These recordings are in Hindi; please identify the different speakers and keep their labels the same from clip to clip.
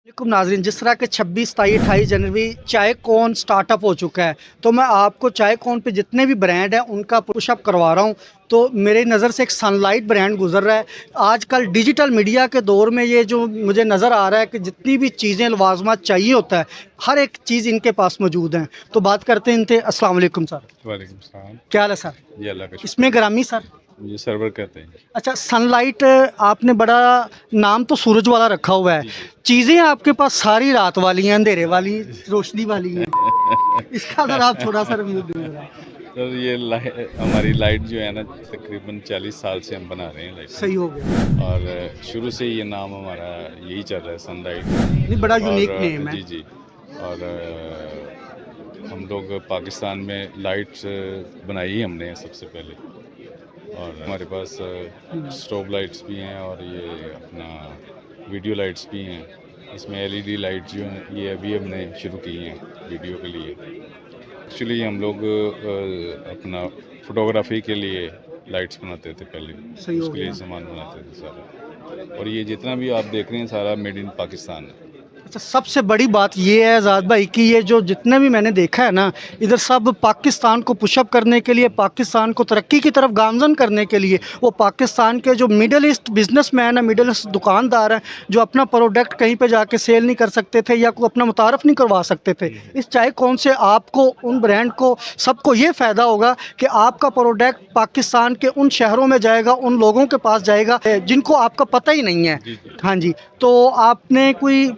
Speaker 1: वालेकुम नाज़रीन, जिस तरह के 26, 27, 28 जनवरी चाय कॉर्न स्टार्टअप हो चुका है, तो मैं आपको चाय कॉर्न पे जितने भी ब्रांड हैं उनका पुशअप करवा रहा हूँ। तो मेरी नज़र से एक सनलाइट ब्रांड गुजर रहा है। आजकल डिजिटल मीडिया के दौर में ये जो मुझे नज़र आ रहा है कि जितनी भी चीज़ें लवाजमात चाहिए होता है, हर एक चीज़ इनके पास मौजूद हैं। तो बात करते हैं इनसे। अस्सलाम वालेकुम सर।
Speaker 2: वालेकुम सलाम।
Speaker 1: क्या हाल है सर?
Speaker 2: जी अल्लाह का
Speaker 1: इसमें
Speaker 2: शुक्र
Speaker 1: ग्रामी सर।
Speaker 2: है। ये सर्वर कहते हैं।
Speaker 1: अच्छा, सनलाइट आपने बड़ा नाम तो सूरज वाला रखा हुआ है।
Speaker 2: जी जी।
Speaker 1: चीज़ें आपके पास सारी रात वाली हैं, अंधेरे वाली, रोशनी वाली हैं। इसका ज़रा आप थोड़ा सा रिव्यू दें ज़रा।
Speaker 2: सर ये हमारी लाइट जो है ना, तकरीबन 40 साल से हम बना रहे हैं लाइट।
Speaker 1: सही हो गया।
Speaker 2: और शुरू से ये नाम हमारा यही चल रहा है, सनलाइट।
Speaker 1: नहीं, बड़ा यूनिक
Speaker 2: और
Speaker 1: नेम है।
Speaker 2: जी जी। और हम लोग पाकिस्तान में लाइट्स बनाई हमने सबसे पहले। और हमारे पास स्ट्रोब लाइट्स भी हैं और ये अपना वीडियो लाइट्स भी हैं। इसमें एलईडी लाइट्स जो हैं ये अभी हमने शुरू की हैं वीडियो के लिए। एक्चुअली हम लोग अपना फोटोग्राफी के लिए लाइट्स बनाते थे पहले,
Speaker 1: सही हो
Speaker 2: उसके लिए
Speaker 1: गया।
Speaker 2: सामान बनाते थे सारा। और ये जितना भी आप देख रहे हैं सारा मेड इन पाकिस्तान है।
Speaker 1: अच्छा, सबसे बड़ी बात ये है आज़ाद भाई कि ये जो जितने भी मैंने देखा है ना, इधर सब पाकिस्तान को पुशअप करने के लिए, पाकिस्तान को तरक्की की तरफ गामजन करने के लिए, वो पाकिस्तान के जो मिडल ईस्ट बिजनेसमैन है, मिडल ईस्ट दुकानदार हैं, जो अपना प्रोडक्ट कहीं पे जाके सेल नहीं कर सकते थे या कोई अपना मुतारफ़ नहीं करवा सकते थे, इस चाय कौन से आपको, उन ब्रांड को, सबको ये फ़ायदा होगा कि आपका प्रोडक्ट पाकिस्तान के उन शहरों में जाएगा, उन लोगों के पास जाएगा जिनको आपका पता ही नहीं है।
Speaker 2: जी जी।
Speaker 1: हाँ जी, तो आपने कोई,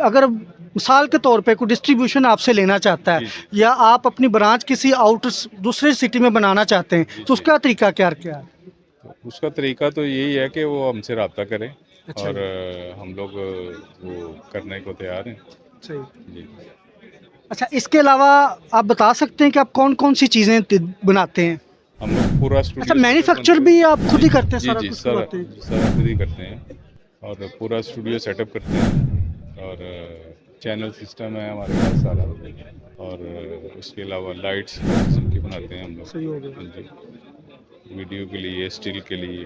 Speaker 1: अगर मिसाल के तौर पे कोई डिस्ट्रीब्यूशन आपसे लेना चाहता है
Speaker 2: जी
Speaker 1: या आप अपनी ब्रांच किसी आउटर दूसरे सिटी में बनाना चाहते हैं,
Speaker 2: जी
Speaker 1: तो
Speaker 2: जी।
Speaker 1: उसका तरीका क्या है?
Speaker 2: तो उसका तरीका तो यही है कि वो हमसे रब्ता करें।
Speaker 1: अच्छा
Speaker 2: और
Speaker 1: जी।
Speaker 2: हम लोग वो करने को तैयार हैं।
Speaker 1: सही।
Speaker 2: जी।
Speaker 1: अच्छा, इसके अलावा आप बता सकते हैं कि आप कौन-कौन सी चीज़ें बनाते हैं?
Speaker 2: हम लोग पूरा
Speaker 1: अच्छा,
Speaker 2: स्टूडियो सेटअप
Speaker 1: मैन्युफैक्चर भी आप खुद ही करते हैं,
Speaker 2: जी
Speaker 1: सारा
Speaker 2: जी,
Speaker 1: कुछ
Speaker 2: सारा
Speaker 1: करवाते हैं?
Speaker 2: सारा खुद ही करते हैं। और पूरा स्टूडियो सेटअप करते हैं। और चैनल सिस्टम है हमारे पास सारा। और उसके अलावा लाइट्स किस्म की बनाते हैं हम लोग।
Speaker 1: सही हो गया।
Speaker 2: हाँ जी। वीडियो के लिए, स्टिल के लिए।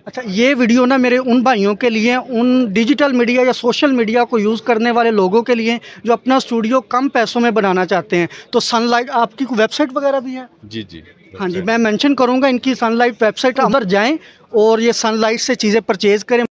Speaker 1: अच्छा, ये वीडियो ना मेरे उन भाइयों के लिए, उन डिजिटल मीडिया या सोशल मीडिया को यूज़ करने वाले लोगों के लिए जो अपना स्टूडियो कम पैसों में बनाना चाहते हैं। तो सनलाइट आपकी कोई वेबसाइट वगैरह भी है?
Speaker 2: जी जी।
Speaker 1: हाँ जी,
Speaker 2: वेबसाइट
Speaker 1: मैं मेंशन करूँगा इनकी सनलाइट वेबसाइट, उधर जाएँ और ये सनलाइट से चीज़ें परचेज़ करें।